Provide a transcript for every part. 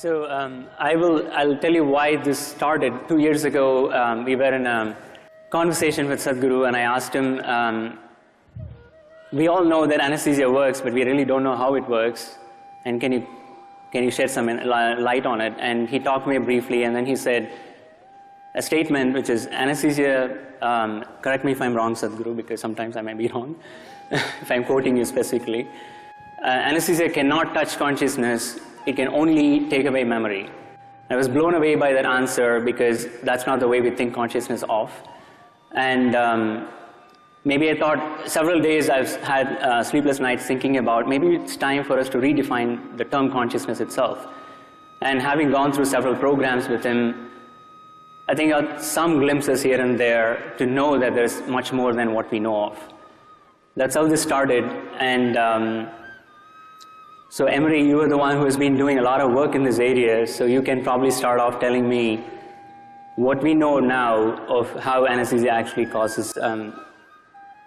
So I'll tell you why this started. 2 years ago, we were in a conversation with Sadhguru, and I asked him, we all know that anesthesia works, but we really don't know how it works, and can you shed some light on it? And he talked to me briefly, and then he said a statement which is anesthesia, correct me if I'm wrong, Sadhguru, because sometimes I might be wrong, if I'm quoting you specifically. Anesthesia cannot touch consciousness, it can only take away memory. I was blown away by that answer because that's not the way we think consciousness of. And maybe I thought several days I've had sleepless nights thinking about maybe it's time for us to redefine the term consciousness itself. And having gone through several programs with him, I think I got some glimpses here and there to know that there's much more than what we know of. That's how this started. And so Emery, you are the one who has been doing a lot of work in this area, so you can probably start off telling me what we know now of how anesthesia actually causes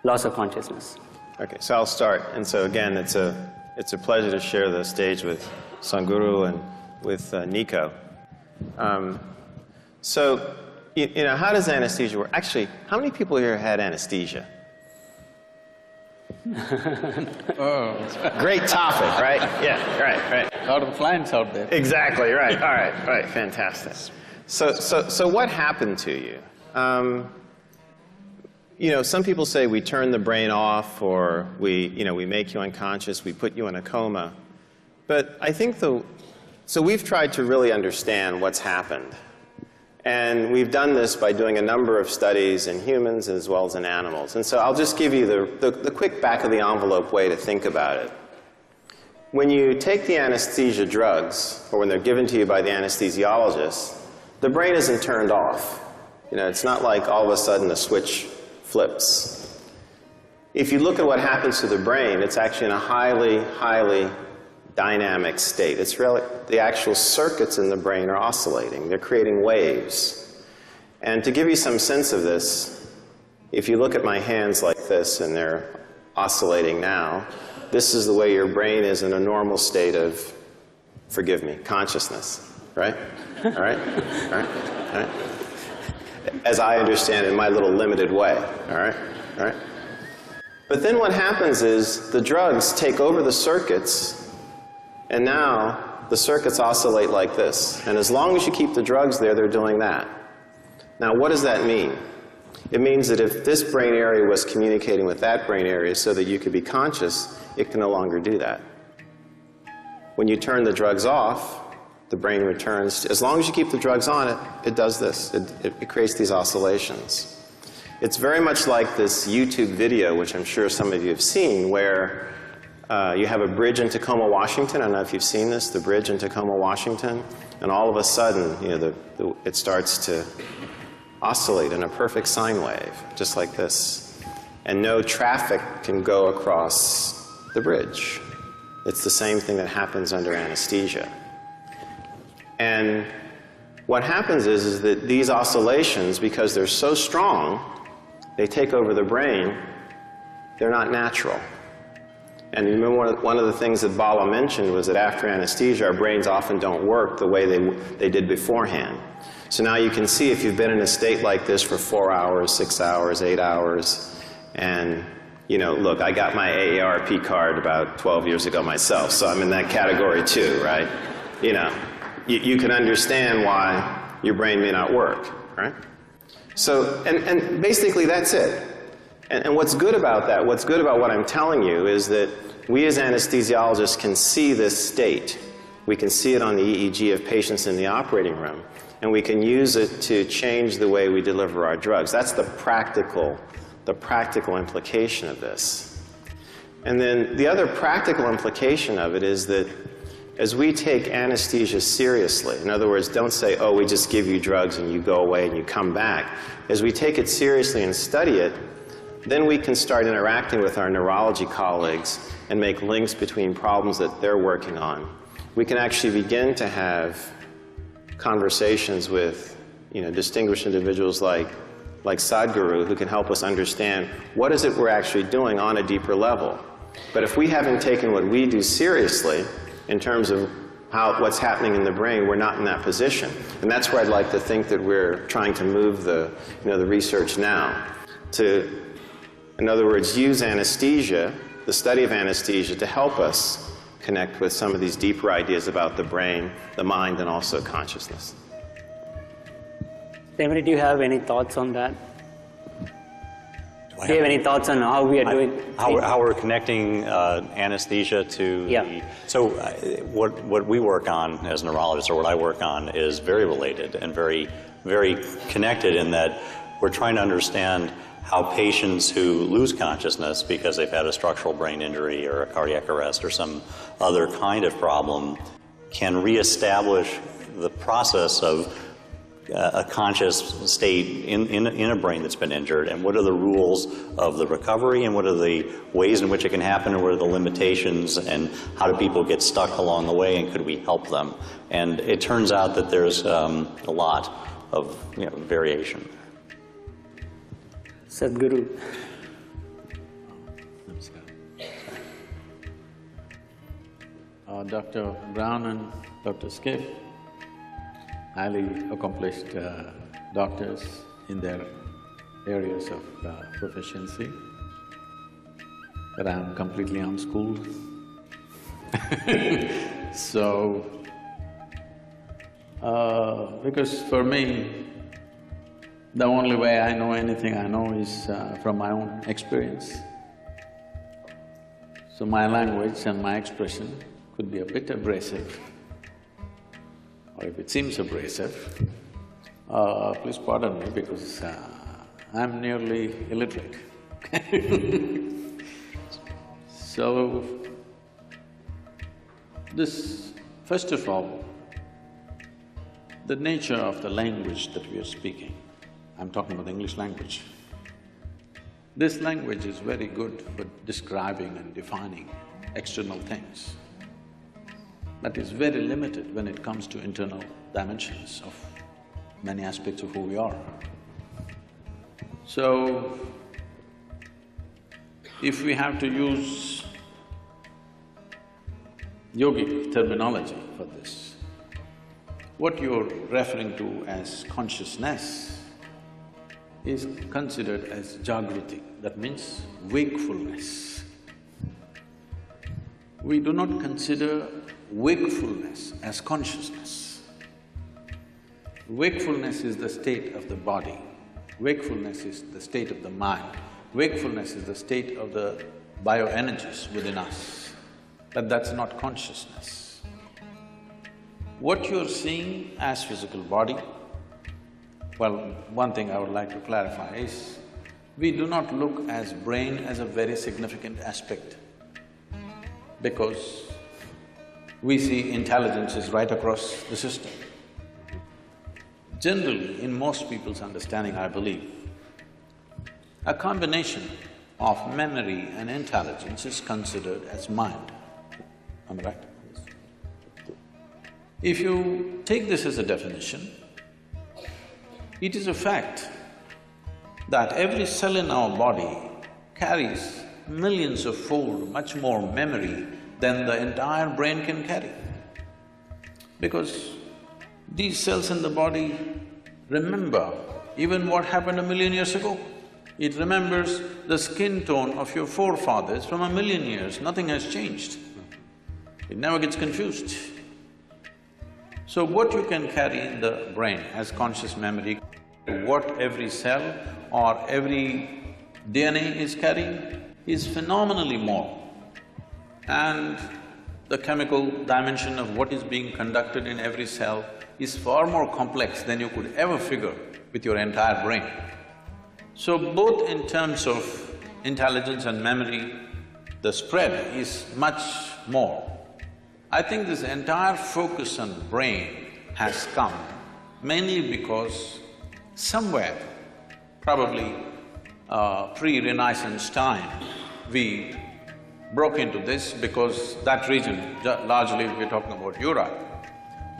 loss of consciousness. Okay, so I'll start. And so again, it's a pleasure to share the stage with Sadhguru and with Nico. So, you know, how does anesthesia work? Actually, how many people here had anesthesia? Oh. Great topic, right? Yeah, right. A lot of clients out there. Exactly, right. All right, fantastic. So what happened to you? You know, some people say we turn the brain off, or we make you unconscious, we put you in a coma. But I think so we've tried to really understand what's happened. And we've done this by doing a number of studies in humans as well as in animals. And so I'll just give you the quick back of the envelope way to think about it. When you take the anesthesia drugs, or when they're given to you by the anesthesiologist, the brain isn't turned off. You know, it's not like all of a sudden the switch flips. If you look at what happens to the brain, it's actually in a highly dynamic state. It's really, the actual circuits in the brain are oscillating. They're creating waves. And to give you some sense of this, if you look at my hands like this, and they're oscillating now, this is the way your brain is in a normal state of, forgive me, consciousness, right? All right? All right? All right? As I understand it in my little limited way, all right? All right? But then what happens is the drugs take over the circuits, and now the circuits oscillate like this. And as long as you keep the drugs there, they're doing that. Now, what does that mean? It means that if this brain area was communicating with that brain area so that you could be conscious, it can no longer do that. When you turn the drugs off, the brain returns. As long as you keep the drugs on, it does this. It creates these oscillations. It's very much like this YouTube video, which I'm sure some of you have seen, where you have a bridge in Tacoma, Washington. I don't know if you've seen this, the bridge in Tacoma, Washington. And all of a sudden, you know, it starts to oscillate in a perfect sine wave, just like this. And no traffic can go across the bridge. It's the same thing that happens under anesthesia. And what happens is that these oscillations, because they're so strong, they take over the brain, they're not natural. And remember, one of the things that Bala mentioned was that after anesthesia, our brains often don't work the way they did beforehand. So now you can see if you've been in a state like this for 4 hours, 6 hours, 8 hours, and, you know, look, I got my AARP card about 12 years ago myself, so I'm in that category too, right? You know, you can understand why your brain may not work, right? So, and basically that's it. And what's good about that, what's good about what I'm telling you is that we as anesthesiologists can see this state. We can see it on the EEG of patients in the operating room, and we can use it to change the way we deliver our drugs. That's the practical implication of this. And then the other practical implication of it is that as we take anesthesia seriously, in other words, don't say, oh, we just give you drugs and you go away and you come back. As we take it seriously and study it, then we can start interacting with our neurology colleagues and make links between problems that they're working on. We can actually begin to have conversations with, you know, distinguished individuals like Sadhguru, who can help us understand what is it we're actually doing on a deeper level. But if we haven't taken what we do seriously in terms of what's happening in the brain, we're not in that position. And that's where I'd like to think that we're trying to move the research now to, in other words, use anesthesia, the study of anesthesia, to help us connect with some of these deeper ideas about the brain, the mind, and also consciousness. David, do you have any thoughts on that? Do you have any thoughts on how we are doing? How we're connecting anesthesia to the... So what we work on as neurologists, or what I work on, is very related and very, very connected in that we're trying to understand how patients who lose consciousness because they've had a structural brain injury or a cardiac arrest or some other kind of problem can reestablish the process of a conscious state in a brain that's been injured, and what are the rules of the recovery, and what are the ways in which it can happen, and what are the limitations, and how do people get stuck along the way, and could we help them? And it turns out that there's a lot of variation. Sadhguru. Dr. Brown and Dr. Skip, highly accomplished doctors in their areas of proficiency, but I'm completely unschooled. So, because for me, the only way I know anything I know is from my own experience. So my language and my expression could be a bit abrasive, or if it seems abrasive, please pardon me because I'm nearly illiterate. So, this… first of all, the nature of the language that we are speaking, I'm talking about the English language. This language is very good for describing and defining external things, but is very limited when it comes to internal dimensions of many aspects of who we are. So, if we have to use yogic terminology for this, what you're referring to as consciousness is considered as jagruti, that means wakefulness. We do not consider wakefulness as consciousness. Wakefulness is the state of the body, wakefulness is the state of the mind, wakefulness is the state of the bioenergies within us, but that's not consciousness. What you're seeing as physical body, well, one thing I would like to clarify is, we do not look as brain as a very significant aspect, because we see intelligence is right across the system. Generally, in most people's understanding, I believe, a combination of memory and intelligence is considered as mind. Am I right? If you take this as a definition, it is a fact that every cell in our body carries millions of fold much more memory than the entire brain can carry. Because these cells in the body remember even what happened 1,000,000 years ago. It remembers the skin tone of your forefathers from 1,000,000 years, nothing has changed. It never gets confused. So what you can carry in the brain as conscious memory, what every cell or every DNA is carrying is phenomenally more. And the chemical dimension of what is being conducted in every cell is far more complex than you could ever figure with your entire brain. So both in terms of intelligence and memory, the spread is much more. I think this entire focus on brain has come mainly because somewhere, probably pre-Renaissance time, we broke into this because that region, largely we're talking about Europe,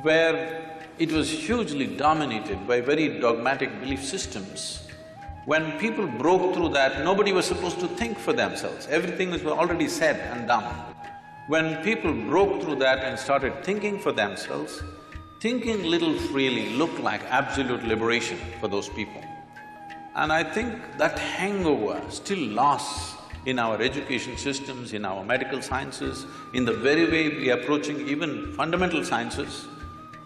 where it was hugely dominated by very dogmatic belief systems. When people broke through that, nobody was supposed to think for themselves, everything was already said and done. When people broke through that and started thinking for themselves, thinking little freely looked like absolute liberation for those people. And I think that hangover still lasts in our education systems, in our medical sciences, in the very way we are approaching even fundamental sciences.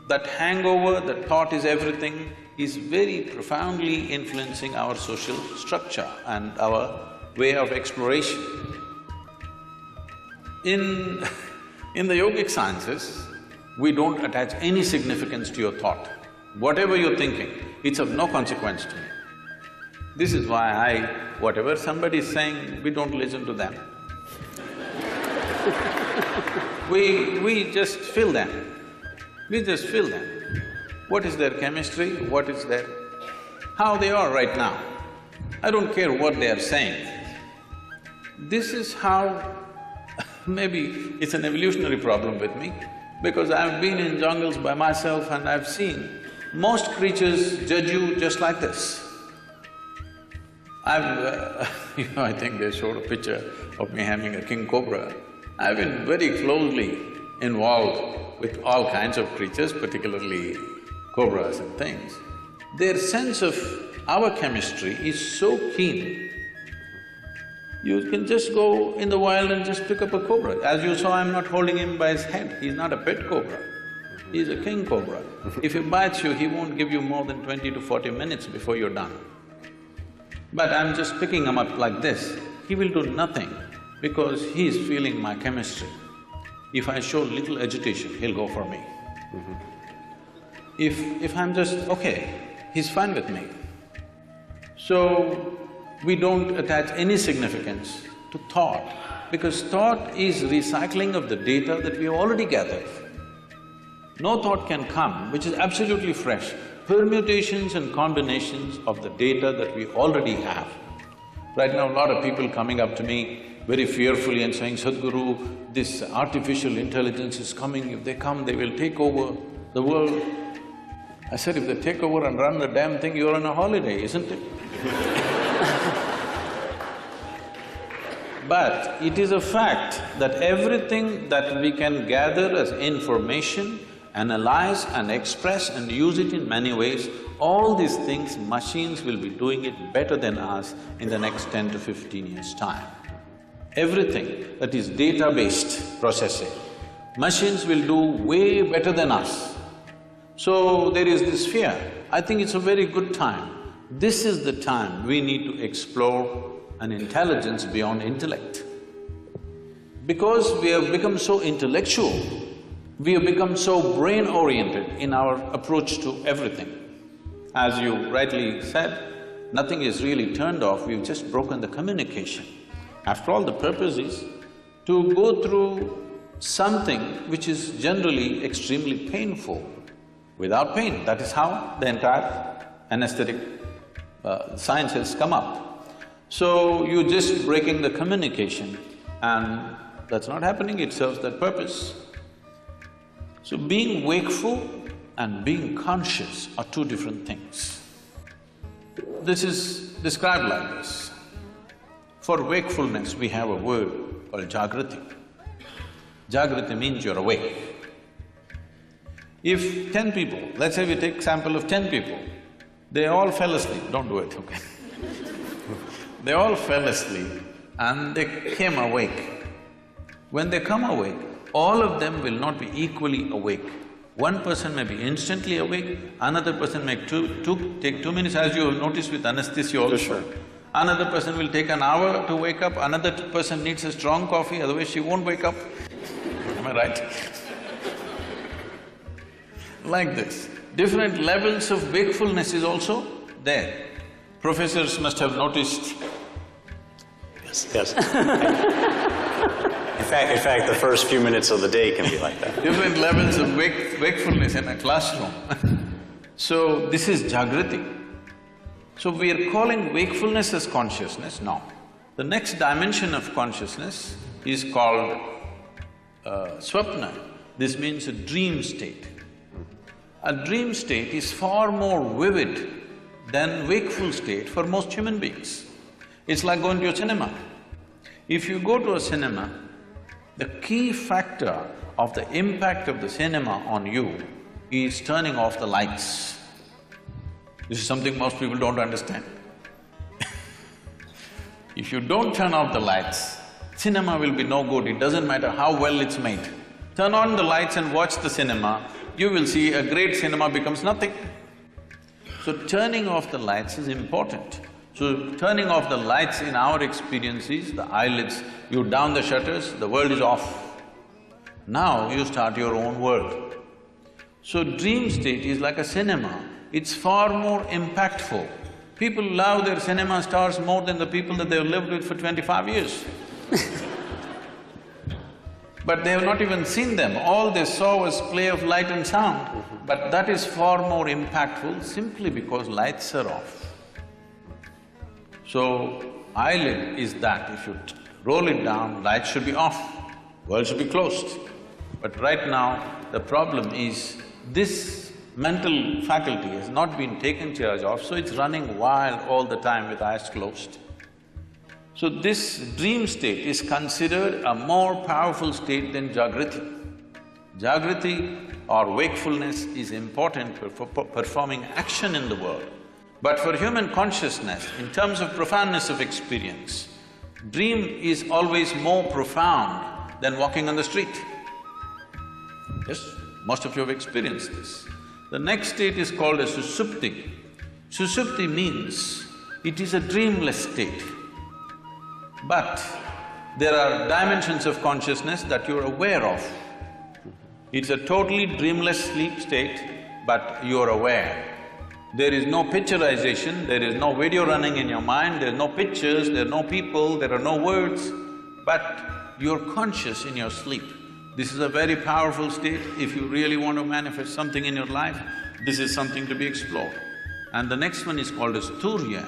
That hangover, that thought is everything, is very profoundly influencing our social structure and our way of exploration. In the yogic sciences, we don't attach any significance to your thought. Whatever you're thinking, it's of no consequence to me. This is why whatever somebody is saying, we don't listen to them. We just feel them. We just feel them. What is their chemistry, what is their… how they are right now. I don't care what they are saying. This is how… maybe it's an evolutionary problem with me, because I've been in jungles by myself and I've seen most creatures judge you just like this. I think they showed a picture of me having a king cobra. I've been very closely involved with all kinds of creatures, particularly cobras and things. Their sense of our chemistry is so keen. You can just go in the wild and just pick up a cobra. As you saw, I'm not holding him by his head, he's not a pet cobra. He's a king cobra. If he bites you, he won't give you more than 20 to 40 minutes before you're done. But I'm just picking him up like this, he will do nothing because he's feeling my chemistry. If I show little agitation, he'll go for me. If I'm just, okay, he's fine with me. So, we don't attach any significance to thought, because thought is recycling of the data that we have already gathered. No thought can come which is absolutely fresh. Permutations and combinations of the data that we already have. Right now, a lot of people coming up to me very fearfully and saying, Sadhguru, this artificial intelligence is coming, if they come, they will take over the world. I said, if they take over and run the damn thing, you're on a holiday, isn't it? But it is a fact that everything that we can gather as information, analyze and express and use it in many ways, all these things, machines will be doing it better than us in the next 10 to 15 years' time. Everything that is data-based processing, machines will do way better than us. So there is this fear. I think it's a very good time. This is the time we need to explore an intelligence beyond intellect. Because we have become so intellectual, we have become so brain-oriented in our approach to everything. As you rightly said, nothing is really turned off, we've just broken the communication. After all, the purpose is to go through something which is generally extremely painful without pain. That is how the entire anesthetic science has come up. So, you're just breaking the communication and that's not happening, it serves that purpose. So, being wakeful and being conscious are two different things. This is described like this. For wakefulness, we have a word called Jagrati. Jagrati means you're awake. If 10 people, let's say we take sample of 10 people, they all fell asleep, don't do it, okay? They all fell asleep and they came awake. When they come awake, all of them will not be equally awake. One person may be instantly awake, another person may take 2 minutes, as you have noticed with anesthesia also. Sure. Another person will take an hour to wake up, another person needs a strong coffee, otherwise she won't wake up. Am I right? Like this. Different levels of wakefulness is also there. Professors must have noticed. Yes. In fact, the first few minutes of the day can be like that. Different levels of wakefulness in a classroom. So, this is Jagrati. So, we are calling wakefulness as consciousness now. The next dimension of consciousness is called swapna. This means a dream state. A dream state is far more vivid than wakeful state for most human beings. It's like going to a cinema. If you go to a cinema, The key factor of the impact of the cinema on you is turning off the lights. This is something most people don't understand. If you don't turn off the lights, cinema will be no good, it doesn't matter how well it's made. Turn on the lights and watch the cinema, you will see a great cinema becomes nothing. So turning off the lights is important. So turning off the lights in our experience is the eyelids, you down the shutters, the world is off. Now you start your own world. So dream state is like a cinema, it's far more impactful. People love their cinema stars more than the people that they've lived with for 25 years. But they have not even seen them, all they saw was play of light and sound. But that is far more impactful simply because lights are off. So, eyelid is that, if you roll it down, lights should be off, world should be closed. But right now, the problem is this mental faculty has not been taken charge of, so it's running wild all the time with eyes closed. So this dream state is considered a more powerful state than Jagriti. Jagriti or wakefulness is important for performing action in the world. But for human consciousness, in terms of profoundness of experience, dream is always more profound than walking on the street. Yes, most of you have experienced this. The next state is called as Susupti. Susupti means it is a dreamless state. But there are dimensions of consciousness that you're aware of. It's a totally dreamless sleep state, but you're aware. There is no picturization, there is no video running in your mind, there are no pictures, there are no people, there are no words, but you're conscious in your sleep. This is a very powerful state. If you really want to manifest something in your life, this is something to be explored. And the next one is called as Turiya.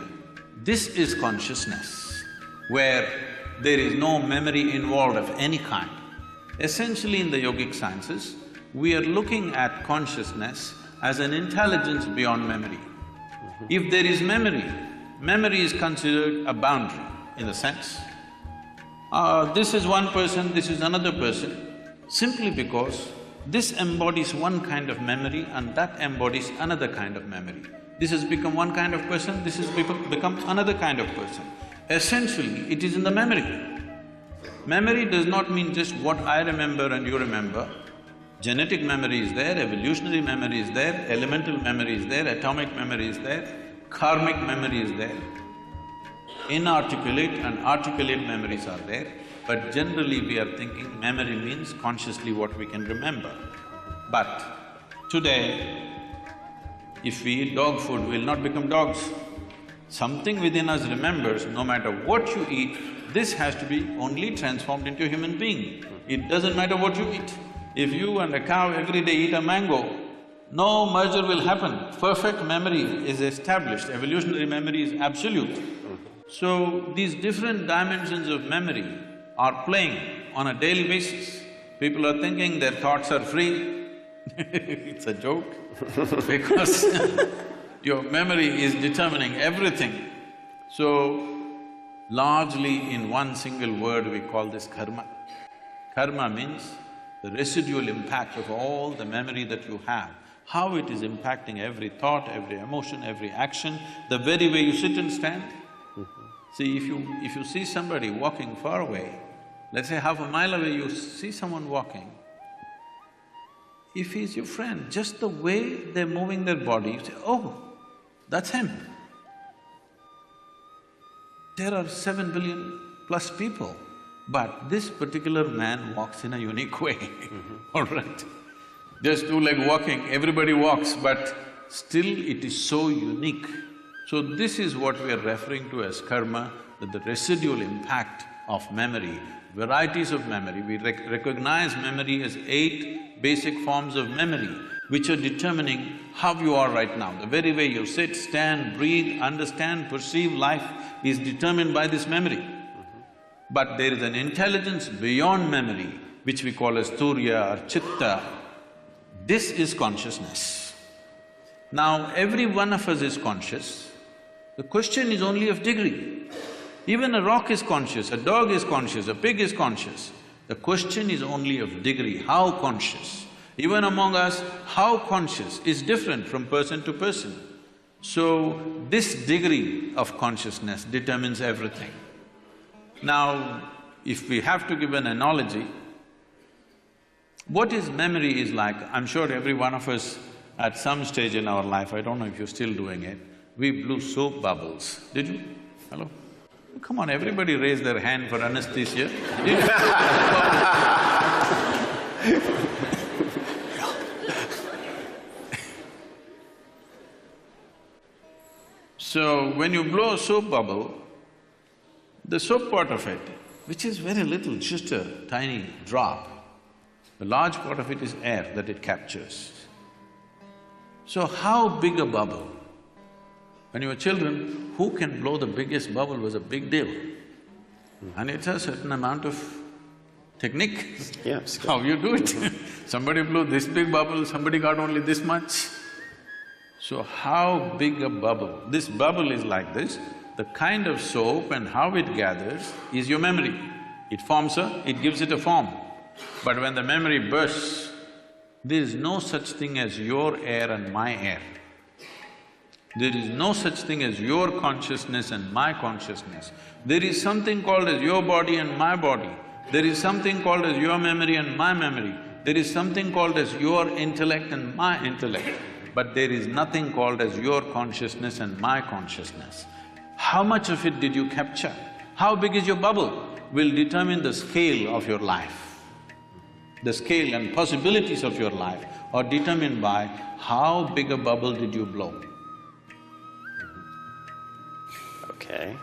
This is consciousness, where there is no memory involved of any kind. Essentially in the yogic sciences, we are looking at consciousness as an intelligence beyond memory. If there is memory, memory is considered a boundary in a sense. This is one person, this is another person, simply because this embodies one kind of memory and that embodies another kind of memory. This has become one kind of person, this has become another kind of person. Essentially, it is in the memory. Memory does not mean just what I remember and you remember. Genetic memory is there, evolutionary memory is there, elemental memory is there, atomic memory is there, karmic memory is there. Inarticulate and articulate memories are there, but generally we are thinking memory means consciously what we can remember. But today, if we eat dog food, we'll not become dogs. Something within us remembers, no matter what you eat, this has to be only transformed into a human being. It doesn't matter what you eat. If you and a cow every day eat a mango, no merger will happen. Perfect memory is established, evolutionary memory is absolute. So, these different dimensions of memory are playing on a daily basis. People are thinking their thoughts are free. It's a joke because your memory is determining everything. So, largely in one single word we call this karma. Karma means the residual impact of all the memory that you have, how it is impacting every thought, every emotion, every action, the very way you sit and stand. See, if you see somebody walking far away, let's say half a mile away you see someone walking, if he's your friend, just the way they're moving their body, you say, oh, that's him. There are 7 billion plus people, but this particular man walks in a unique way, all right? Just two-leg walking, everybody walks, but still it is so unique. So this is what we are referring to as karma, that the residual impact of memory, varieties of memory. We recognize memory as 8 basic forms of memory, which are determining how you are right now. The very way you sit, stand, breathe, understand, perceive life is determined by this memory. But there is an intelligence beyond memory, which we call as Turiya or Chitta. This is consciousness. Now, every one of us is conscious. The question is only of degree. Even a rock is conscious, a dog is conscious, a pig is conscious. The question is only of degree, how conscious. Even among us, how conscious is different from person to person. So, this degree of consciousness determines everything. Now, if we have to give an analogy, what is memory is like, I'm sure every one of us at some stage in our life, I don't know if you're still doing it, we blew soap bubbles. Did you? Hello? Come on, everybody raise their hand for anesthesia. Did you? So, when you blow a soap bubble, the soap part of it, which is very little, just a tiny drop, the large part of it is air that it captures. So how big a bubble? When you were children, who can blow the biggest bubble was a big deal. And it's a certain amount of technique. Yes. How you do it. Somebody blew this big bubble, somebody got only this much. So how big a bubble? This bubble is like this, the kind of soap and how it gathers is your memory. It forms it gives it a form. But when the memory bursts, there is no such thing as your air and my air. There is no such thing as your consciousness and my consciousness. There is something called as your body and my body. There is something called as your memory and my memory. There is something called as your intellect and my intellect. But there is nothing called as your consciousness and my consciousness. How much of it did you capture? How big is your bubble will determine the scale of your life. The scale and possibilities of your life are determined by how big a bubble did you blow. Okay.